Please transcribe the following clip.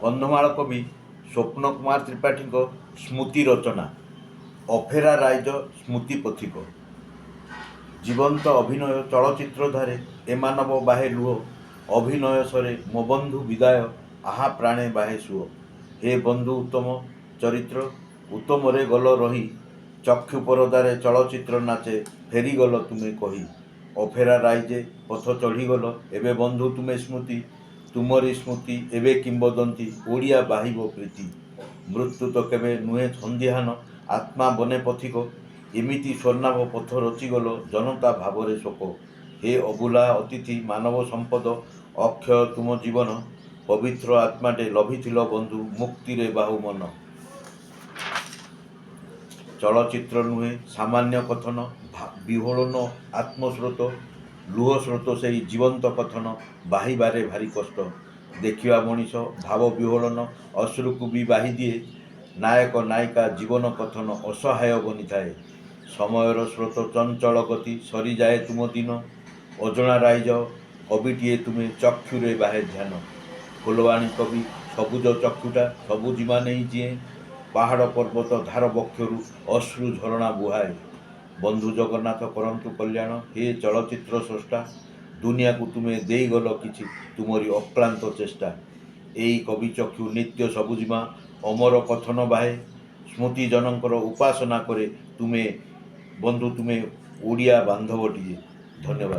କନ୍ଧମାଳ କବି ସ୍ୱପ୍ନ କୁମାର ତ୍ରିପାଠୀଙ୍କ ସ୍ମୃତି ରଚନା ଅଫେରା ରାଇଜ ସ୍ମୃତି ପଥିକ। ଜୀବନ୍ତ ଅଭିନୟ ଚଳଚ୍ଚିତ୍ରଧାରେ ଏମାନବ ବାହେ ଲୁହ, ଅଭିନୟ ସରେ ମୋ ବନ୍ଧୁ ବିଦାୟ, ଆହା ପ୍ରାଣେ ବାହେ ସୁଅ। ହେ ବନ୍ଧୁ ଉତ୍ତମ ଚରିତ୍ର, ଉତ୍ତମରେ ଗଲ ରହି, ଚକ୍ଷୁ ପରଦାରେ ଚଳଚ୍ଚିତ୍ର ନାଚେ ଫେରିଗଲ ତୁମେ କହି। ଅଫେରା ରାଇଜେ ପଥ ଚଢ଼ିଗଲ, ଏବେ ବନ୍ଧୁ ତୁମେ ସ୍ମୃତି, ତୁମରି ସ୍ମୃତି ଏବେ କିମ୍ବଦନ୍ତୀ, ଓଡ଼ିଆ ବାହିବ ପ୍ରୀତି। ମୃତ୍ୟୁ ତ କେବେ ନୁହେଁ ସନ୍ଦିହାନ, ଆତ୍ମା ବନେ ପଥିକ, ଏମିତି ସ୍ୱର୍ଣ୍ଣାଭ ପଥ ରଚିଗଲ, ଜନତା ଭାବରେ ଶୋକ। ହେ ଅଭୁଲା ଅତିଥି ମାନବ ସମ୍ପଦ, ଅକ୍ଷୟ ତୁମ ଜୀବନ, ପବିତ୍ର ଆତ୍ମାଟେ ଲଭିଥିଲ ବନ୍ଧୁ, ମୁକ୍ତିରେ ବାହୁ ମନ। ଚଳଚ୍ଚିତ୍ର ନୁହେଁ ସାମାନ୍ୟ କଥନ, ବିହୋଳନ ଆତ୍ମସ୍ରୋତ, ଲୁହ ସ୍ରୋତ ସେଇ ଜୀବନ୍ତ କଥନ, ବାହିବାରେ ଭାରି କଷ୍ଟ। ଦେଖିବା ମଣିଷ ଭାବ ବିହୋଳନ, ଅଶ୍ରୁକୁ ବି ବାହିଦିଏ, ନାୟକ ନାୟିକା ଜୀବନ କଥନ ଅସହାୟ ବନିଥାଏ। ସମୟର ସ୍ରୋତ ଚଞ୍ଚଳ ଗତି, ସରିଯାଏ ତୁମ ଦିନ, ଅଜଣା ରାଇଜ କବିଟିଏ ତୁମେ, ଚକ୍ଷୁରେ ବାହେ ଧ୍ୟାନ। ଫୁଲବାଣୀ କବି ସବୁଜ ଚକ୍ଷୁଟା, ସବୁ ଜିମା ନେଇ ଯିଏ, ପାହାଡ଼ ପର୍ବତ ଧାର ବକ୍ଷରୁ ଅଶ୍ରୁ ଝରଣା ବୁହାଏ। ବନ୍ଧୁ ଜଗନ୍ନାଥ କରନ୍ତୁ କଲ୍ୟାଣ, ହେ ଚଳଚ୍ଚିତ୍ର ସ୍ରଷ୍ଟା, ଦୁନିଆକୁ ତୁମେ ଦେଇଗଲ କିଛି, ତୁମରି ଅକ୍ଳାନ୍ତ ଚେଷ୍ଟା। ଏଇ କବି ଚକ୍ଷୁ ନିତ୍ୟ ସବୁଜିମା, ଅମର କଥନ ବାହେ, ସ୍ମୃତି ଜନଙ୍କର ଉପାସନା କରେ ତୁମେ, ବନ୍ଧୁ ତୁମେ ଓଡ଼ିଆ ବାନ୍ଧବଟିଏ। ଧନ୍ୟବାଦ।